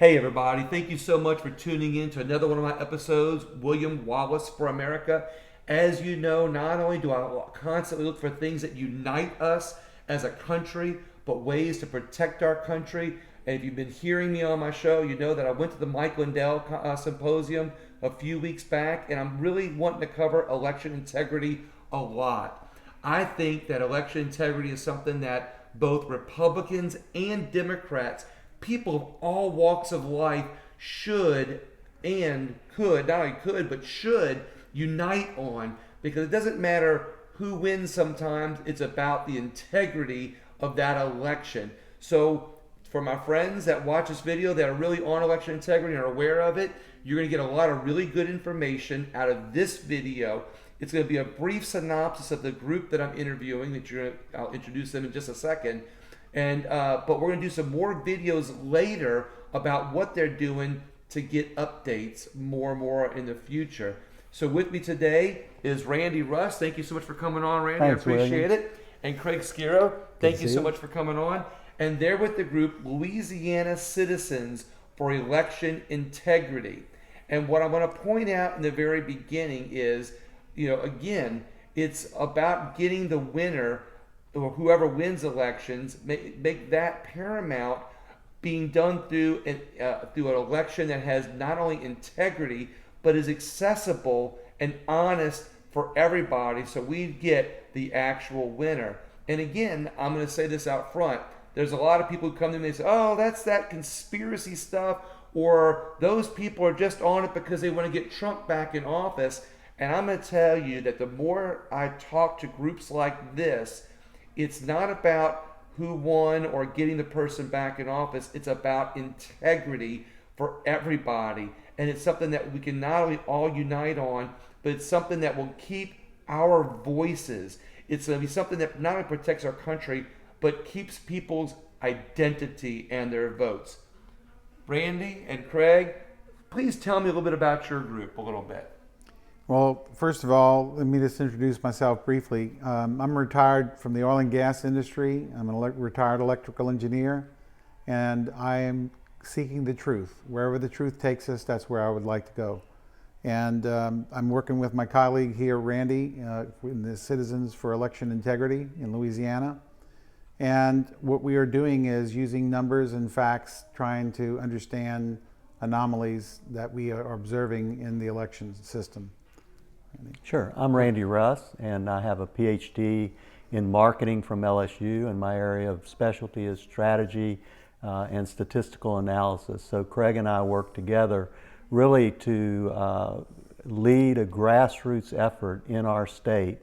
Hey everybody, thank you so much for tuning in to another one of my episodes, Wallis For America. As you know, not only do I constantly look for things that unite us as a country, but ways to protect our country. And if you've been hearing me on my show, you know that I went to the Mike Lindell Symposium a few weeks back, and I'm really wanting to cover election integrity a lot. I think that election integrity is something that both Republicans and Democrats, people of all walks of life, should and could, not only could, but should unite on, because it doesn't matter who wins sometimes, it's about the integrity of that election. So for my friends that watch this video that are really on election integrity and are aware of it, you're going to get a lot of really good information out of this video. It's going to be a brief synopsis of the group that I'm interviewing. I'll introduce them in just a second. But we're going to do some more videos later about what they're doing to get updates more and more in the future. So with me today is Randy Russ. Thank you so much for coming on, Randy. Thanks, I appreciate William. it. And Craig Schiro, thank you so much for coming on. And they're with the group Louisiana Citizens for Election Integrity. And what I'm going to point out in the very beginning is, again, it's about getting the winner, or whoever wins elections, make that paramount, being done through an election that has not only integrity, but is accessible and honest for everybody, so we get the actual winner. And again, I'm going to say this out front. There's a lot of people who come to me and say, oh, that's that conspiracy stuff, or those people are just on it because they want to get Trump back in office. And I'm going to tell you that the more I talk to groups like this, it's not about who won or getting the person back in office. It's about integrity for everybody. And it's something that we can not only all unite on, but it's something that will keep our voices. It's going to be something that not only protects our country, but keeps people's identity and their votes. Randy and Craig, please tell me a little bit about your group a little bit. Well, first of all, let me just introduce myself briefly. I'm retired from the oil and gas industry. I'm a retired electrical engineer, and I am seeking the truth. Wherever the truth takes us, that's where I would like to go. And I'm working with my colleague here, Randy, in the Citizens for Election Integrity in Louisiana. And what we are doing is using numbers and facts, trying to understand anomalies that we are observing in the election system. Sure. I'm Randy Russ, and I have a PhD in marketing from LSU, and my area of specialty is strategy and statistical analysis. So Craig and I work together really to lead a grassroots effort in our state,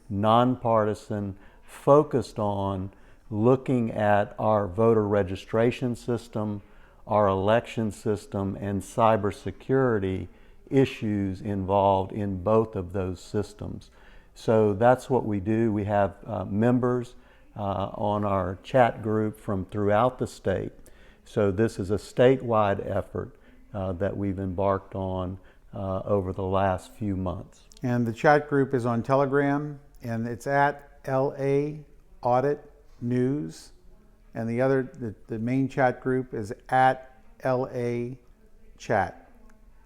nonpartisan, focused on looking at our voter registration system, our election system, and cybersecurity issues involved in both of those systems. So that's what we do. We have members on our chat group from throughout the state. So this is a statewide effort that we've embarked on over the last few months. And the chat group is on Telegram, and it's at LA Audit News, and the main chat group is at LA Chat.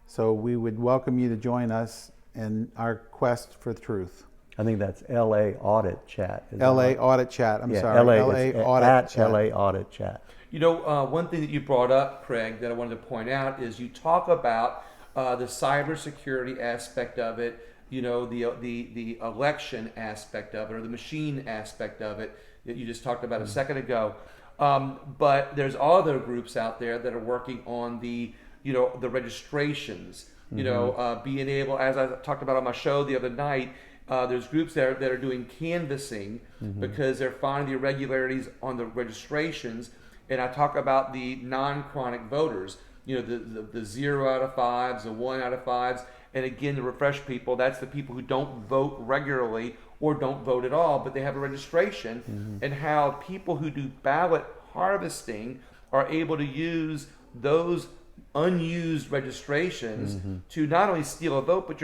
So we would welcome you to join us in our quest for truth. I think that's LA Audit Chat. LA Audit Chat. I'm sorry. LA Audit Chat. LA Audit Chat. One thing that you brought up, Craig, that I wanted to point out is you talk about the cybersecurity aspect of it, the election aspect of it, or the machine aspect of it that you just talked about a second ago. But there's other groups out there that are working on the registrations, being able, as I talked about on my show the other night, there's groups that are doing canvassing because they're finding the irregularities on the registrations. And I talk about the non-chronic voters, the 0 out of 5s, the 1 out of 5s. And again, to refresh people, that's the people who don't vote regularly or don't vote at all, but they have a registration, and how people who do ballot harvesting are able to use those unused registrations to not only steal a vote, but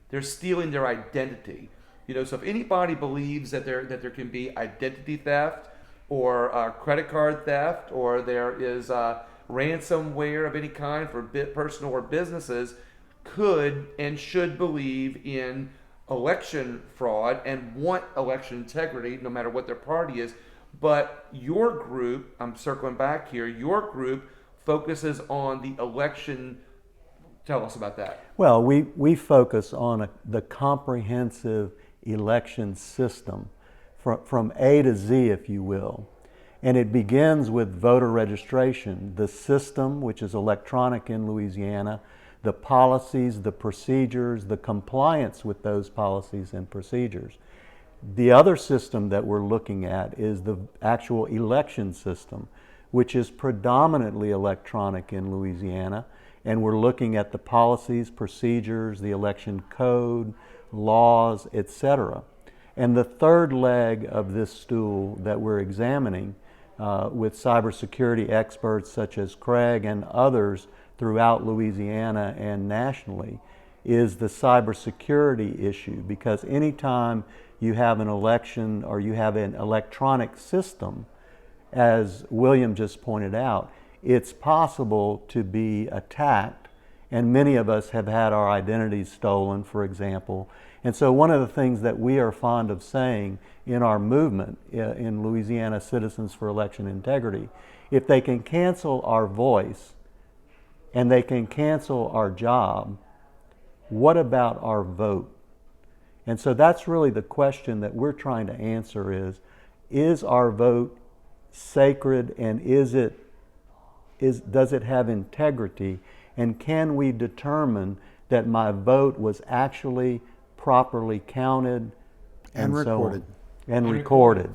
they're stealing their identity. So if anybody believes that there can be identity theft or credit card theft, or there is ransomware of any kind for personal or businesses could and should believe in election fraud and want election integrity no matter what their party is. But your group, I'm circling back here, your group focuses on the election. Tell us about that. Well, we focus on the comprehensive election system from A to Z, if you will. And it begins with voter registration, the system, which is electronic in Louisiana, the policies, the procedures, the compliance with those policies and procedures. The other system that we're looking at is the actual election system, which is predominantly electronic in Louisiana. And we're looking at the policies, procedures, the election code, laws, etc. And the third leg of this stool that we're examining with cybersecurity experts such as Craig and others throughout Louisiana and nationally is the cybersecurity issue, because anytime you have an election or you have an electronic system, as William just pointed out, it's possible to be attacked, and many of us have had our identities stolen, for example. And so one of the things that we are fond of saying in our movement in Louisiana Citizens for Election Integrity, if they can cancel our voice and they can cancel our job, what about our vote? And so that's really the question that we're trying to answer is our vote sacred, and does it have integrity, and can we determine that my vote was actually properly counted and recorded. And recorded.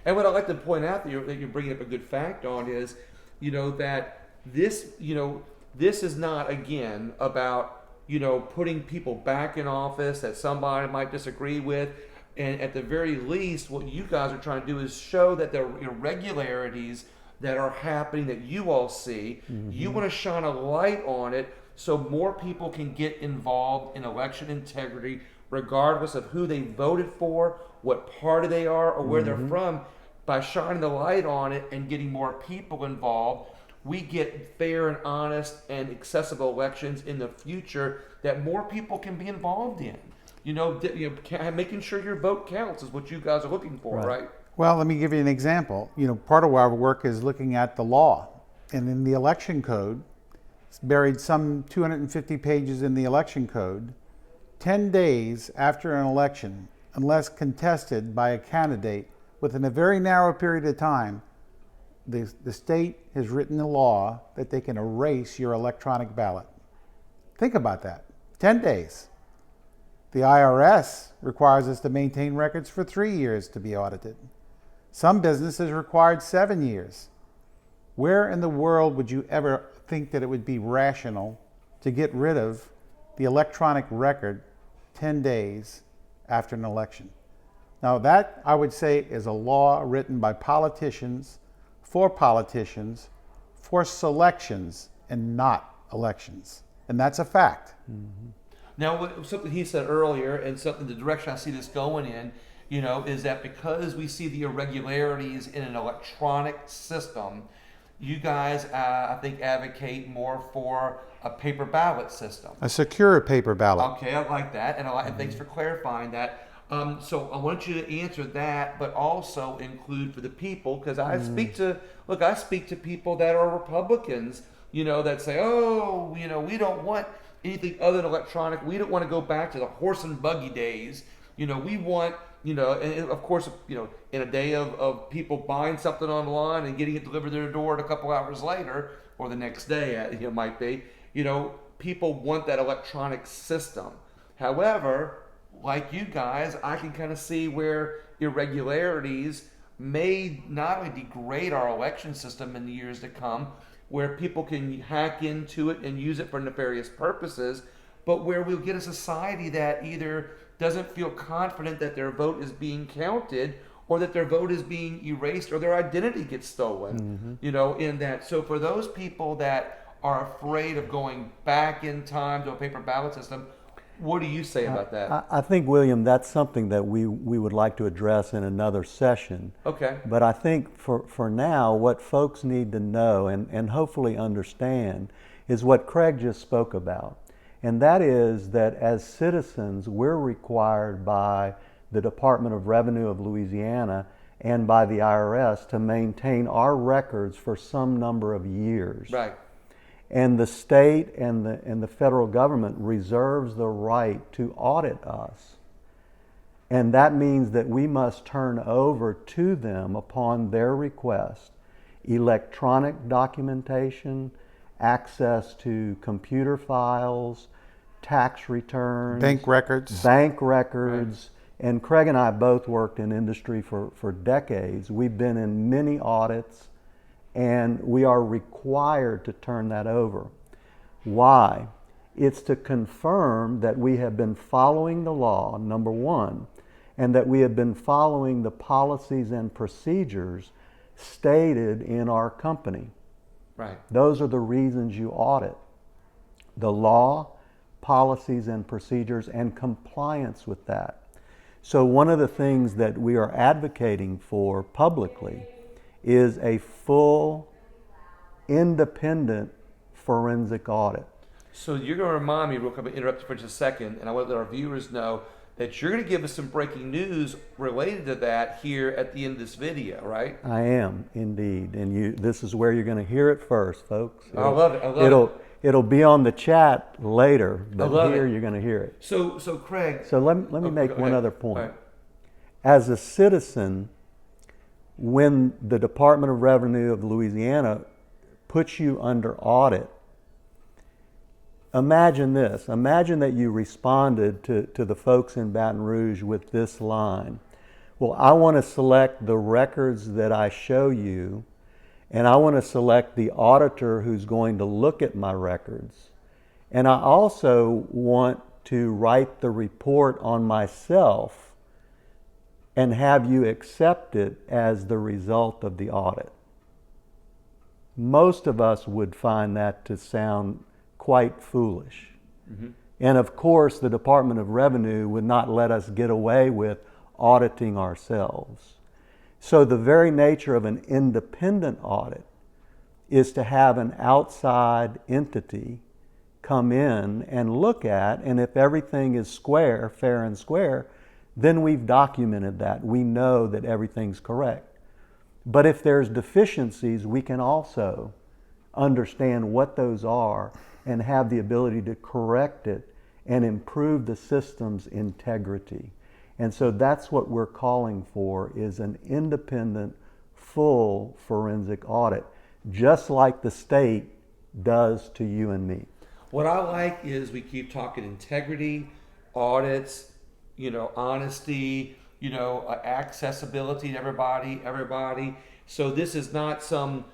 And what I'd like to point out that you're bringing up a good fact on is, that this is not, again, about, putting people back in office that somebody might disagree with. And at the very least, what you guys are trying to do is show that there are irregularities that are happening that you all see. Mm-hmm. You want to shine a light on it so more people can get involved in election integrity, regardless of who they voted for, what party they are, or where they're from. By shining the light on it and getting more people involved, we get fair and honest and accessible elections in the future that more people can be involved in. Making sure your vote counts is what you guys are looking for, right? Well, let me give you an example. Part of our work is looking at the law. And in the election code, it's buried some 250 pages in the election code. 10 days after an election, unless contested by a candidate within a very narrow period of time, the state has written a law that they can erase your electronic ballot. Think about that. 10 days. The IRS requires us to maintain records for 3 years to be audited. Some businesses required 7 years. Where in the world would you ever think that it would be rational to get rid of the electronic record 10 days after an election? Now that, I would say, is a law written by politicians, for selections and not elections. And that's a fact. Mm-hmm. Now, something he said earlier, and something, the direction I see this going in, is that because we see the irregularities in an electronic system, you guys, I think, advocate more for a paper ballot system. A secure paper ballot. Okay, I like that, and thanks for clarifying that. So I want you to answer that, but also include for the people, because I speak to people that are Republicans, that say, we don't want anything other than electronic. We don't want to go back to the horse and buggy days. We want, and of course, in a day of people buying something online and getting it delivered to their door a couple hours later, or the next day, it might be, people want that electronic system. However, like you guys, I can kind of see where irregularities may not only degrade our election system in the years to come, where people can hack into it and use it for nefarious purposes, but where we'll get a society that either doesn't feel confident that their vote is being counted, or that their vote is being erased, or their identity gets stolen, in that. So for those people that are afraid of going back in time to a paper ballot system, What do you say about that? I think, William, that's something that we would like to address in another session. Okay. But I think for now, what folks need to know and hopefully understand is what Craig just spoke about. And that is that as citizens, we're required by the Department of Revenue of Louisiana and by the IRS to maintain our records for some number of years. Right. And the state and the federal government reserves the right to audit us. And that means that we must turn over to them upon their request electronic documentation, access to computer files, tax returns, Bank records. Right. And Craig and I both worked in industry for decades. We've been in many audits, and we are required to turn that over. Why? It's to confirm that we have been following the law, number one, and that we have been following the policies and procedures stated in our company. Right. Those are the reasons you audit. The law, policies and procedures, and compliance with that. So one of the things that we are advocating for publicly is a full, independent forensic audit. So you're going to remind me, real quick, I'm going to interrupt you for just a second, and I want to let our viewers know that you're going to give us some breaking news related to that here at the end of this video, right? I am, indeed. And this is where you're going to hear it first, folks. I love it. I love it. It'll be on the chat later, but here it. you're going to hear it. So Craig. So let me make one other point. Right. As a citizen, when the Department of Revenue of Louisiana puts you under audit, imagine this. Imagine that you responded to the folks in Baton Rouge with this line. Well, I want to select the records that I show you, and I want to select the auditor who's going to look at my records. And I also want to write the report on myself and have you accept it as the result of the audit. Most of us would find that to sound quite foolish. Mm-hmm. And of course, the Department of Revenue would not let us get away with auditing ourselves. So the very nature of an independent audit is to have an outside entity come in and look at, and if everything is square, fair and square, then we've documented that. We know that everything's correct. But if there's deficiencies, we can also understand what those are and have the ability to correct it and improve the system's integrity. And so that's what we're calling for, is an independent, full forensic audit, just like the state does to you and me. What I like is we keep talking integrity, audits, honesty, accessibility to everybody. So this is not some,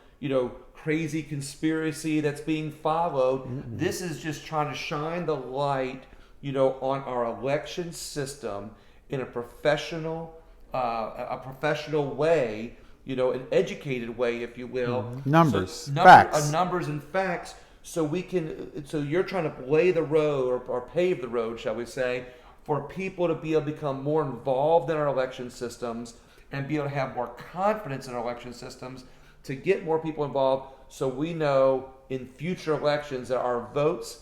crazy conspiracy that's being followed. Mm-hmm. This is just trying to shine the light, on our election system in a professional way, an educated way, if you will. Mm-hmm. Facts. Numbers and facts. So you're trying to lay the road or pave the road, shall we say, for people to be able to become more involved in our election systems and be able to have more confidence in our election systems, to get more people involved, so we know in future elections that our votes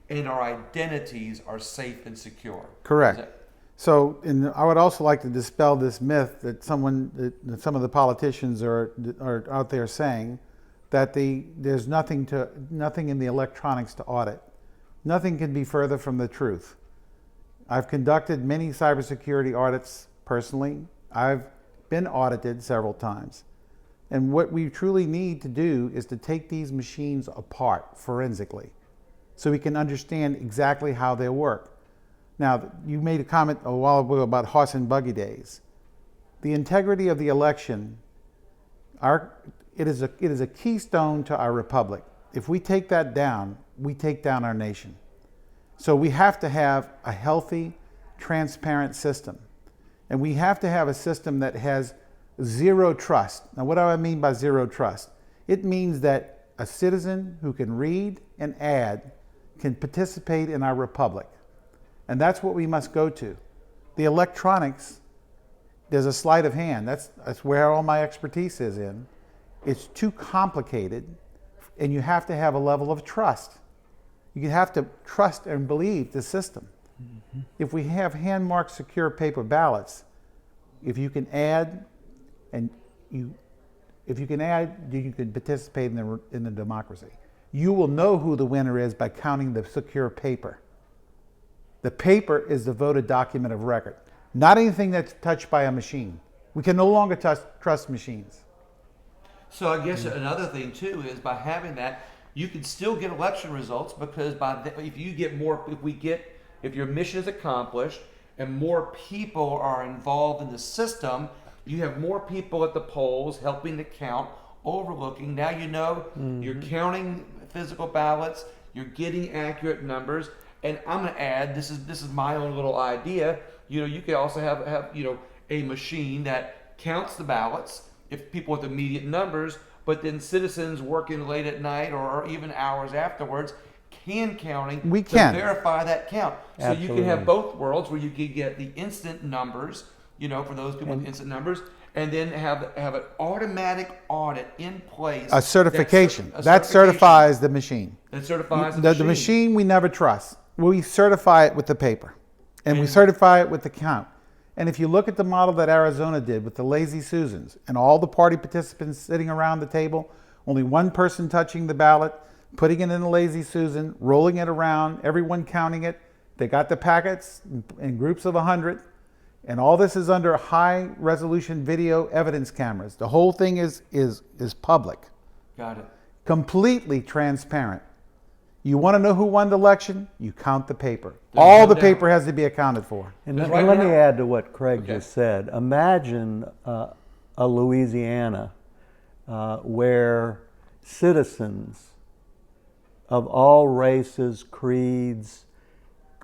and our identities are safe and secure. Correct. So, I would also like to dispel this myth that some of the politicians are out there saying that there's nothing in the electronics to audit. Nothing can be further from the truth. I've conducted many cybersecurity audits personally. I've been audited several times. And what we truly need to do is to take these machines apart forensically so we can understand exactly how they work. Now, you made a comment a while ago about horse and buggy days. The integrity of the election, it is a keystone to our republic. If we take that down, we take down our nation. So we have to have a healthy, transparent system. And we have to have a system that has zero trust. Now, what do I mean by zero trust? It means that a citizen who can read and add can participate in our republic. And that's what we must go to. The electronics, there's a sleight of hand. That's where all my expertise is in. It's too complicated, and you have to have a level of trust. You have to trust and believe the system. Mm-hmm. If we have hand-marked secure paper ballots, if you can add, you can participate in the democracy. You will know who the winner is by counting the secure paper. The paper is the voted document of record, not anything that's touched by a machine. We can no longer trust machines. So I guess another thing too is by having that, you can still get election results because if your mission is accomplished and more people are involved in the system, you have more people at the polls helping to count, overlooking. Now you know you're counting physical ballots, you're getting accurate numbers. And I'm going to add, this is my own little idea. You could also have a machine that counts the ballots if people with immediate numbers, but then citizens working late at night or even hours afterwards can counting to verify that count. Absolutely. So you can have both worlds where you can get the instant numbers, for those people with instant numbers, and then have an automatic audit in place. A certification. That certifies the machine. That certifies the machine. The machine we never trust. We certify it with the paper. And we certify it with the count. And if you look at the model that Arizona did with the Lazy Susans and all the party participants sitting around the table, only one person touching the ballot, putting it in the Lazy Susan, rolling it around, everyone counting it. They got the packets in groups of 100. And all this is under high resolution video evidence cameras. The whole thing is public. Got it. Completely transparent. You want to know who won the election? You count the paper. All the paper has to be accounted for. And let me add to what Craig just said. Imagine a Louisiana where citizens of all races, creeds,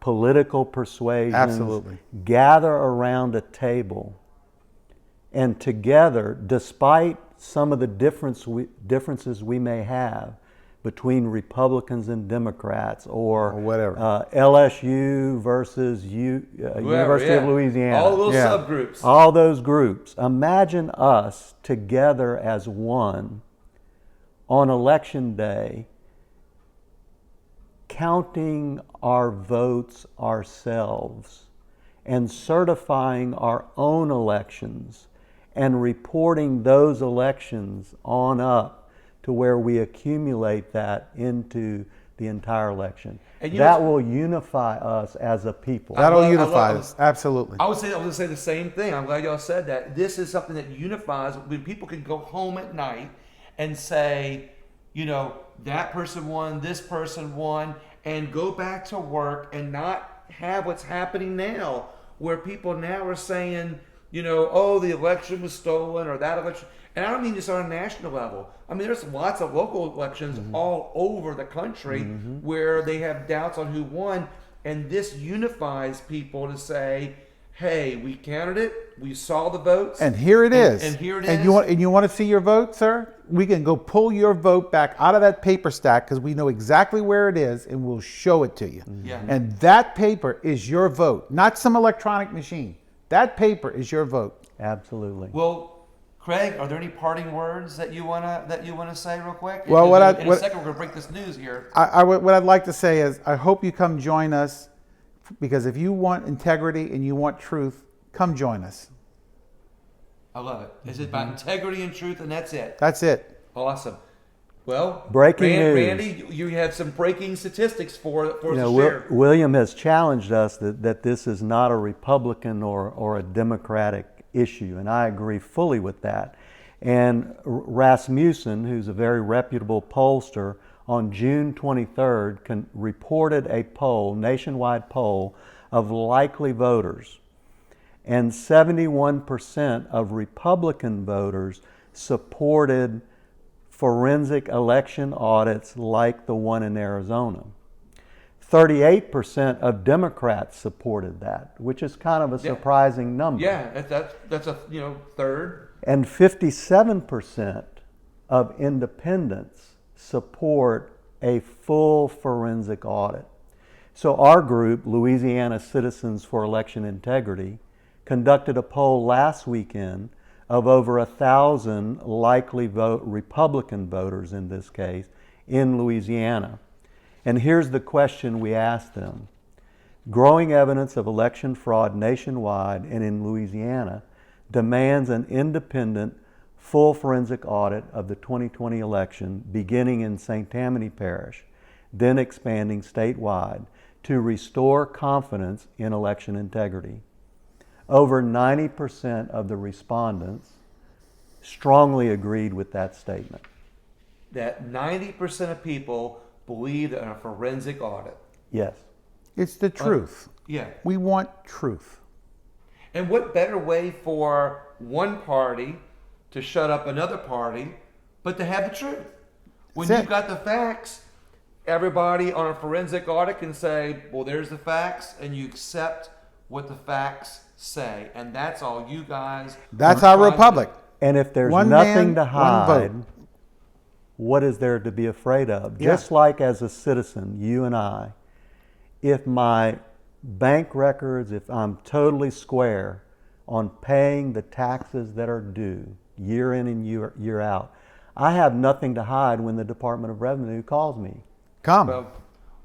political persuasions gather around a table and together, despite some of the differences we may have between Republicans and Democrats or whatever, LSU versus University of Louisiana. All those subgroups. All those groups. Imagine us together as one on election day counting our votes ourselves and certifying our own elections and reporting those elections on up to where we accumulate that into the entire election. That will unify us as a people. That'll unify us, absolutely. I was going to say the same thing. I'm glad y'all said that. This is something that unifies when people can go home at night and say, that person won, this person won, and go back to work and not have what's happening now, where people now are saying, the election was stolen or that election. And I don't mean just on a national level. I mean, there's lots of local elections all over the country where they have doubts on who won. And this unifies people to say, hey, we counted it, we saw the votes. And here it is. And here it is. And you want to see your vote, sir? We can go pull your vote back out of that paper stack because we know exactly where it is and we'll show it to you. Yeah. And that paper is your vote, not some electronic machine. That paper is your vote. Absolutely. Well, Craig, are there any parting words that you wanna say real quick? Well, in a second we're gonna break this news here. What I'd like to say is I hope you come join us, because if you want integrity and you want truth, come join us. I love it. It's about integrity and truth, and that's it. That's it. Awesome. Well, breaking news. Randy, you have some breaking statistics for us to share. William has challenged us that this is not a Republican or a Democratic issue, and I agree fully with that. And Rasmussen, who's a very reputable pollster, on June 23rd reported a nationwide poll of likely voters, and 71% of Republican voters supported forensic election audits like the one in Arizona. 38% of Democrats supported that, which is kind of a surprising number. Yeah, that's a third. And 57% of independents support a full forensic audit. So our group, Louisiana Citizens for Election Integrity, conducted a poll last weekend of over 1,000 likely Republican voters in this case in Louisiana. And here's the question we asked them. Growing evidence of election fraud nationwide and in Louisiana demands an independent, full forensic audit of the 2020 election beginning in St. Tammany Parish, then expanding statewide to restore confidence in election integrity. Over 90% of the respondents strongly agreed with that statement. That 90% of people believe in a forensic audit. Yes. It's the truth. Yeah. We want truth. And what better way for one party to shut up another party but to have the truth? When That's you've it. got the facts, everybody on a forensic audit can say, well, there's the facts, and you accept what the facts say. And that's all you guys. That's are our trying to republic. And if there's One nothing man, to one hide, vote. what is there to be afraid of? Yeah. Just like as a citizen, you and I, if my bank records, if I'm totally square on paying the taxes that are due year in and year out, I have nothing to hide when the Department of Revenue calls me. Come.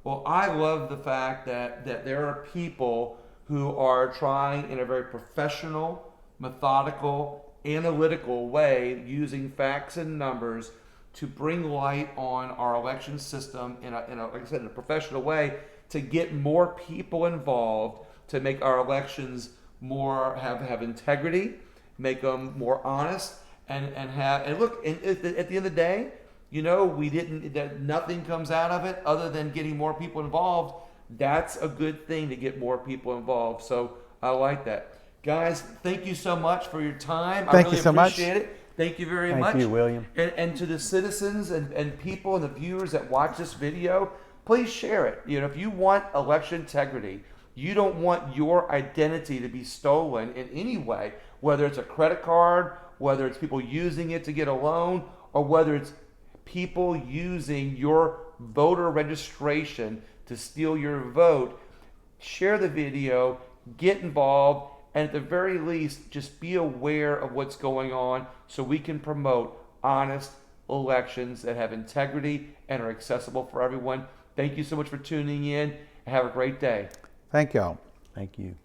Well, I love the fact that there are people who are trying in a very professional, methodical, analytical way, using facts and numbers to bring light on our election system in a like I said, in a professional way, to get more people involved, to make our elections more have integrity, make them more honest, and look. And at the end of the day, you know, nothing comes out of it other than getting more people involved. That's a good thing, to get more people involved. So I like that. Guys, thank you so much for your time. I Thank really you so much. appreciate it. Thank you very much. Thank you, William. And to the citizens and people and the viewers that watch this video, please share it. You know, if you want election integrity, you don't want your identity to be stolen in any way, whether it's a credit card, whether it's people using it to get a loan, or whether it's people using your voter registration to steal your vote. Share the video, get involved, and at the very least, just be aware of what's going on so we can promote honest elections that have integrity and are accessible for everyone. Thank you so much for tuning in, and have a great day. Thank y'all. Thank you.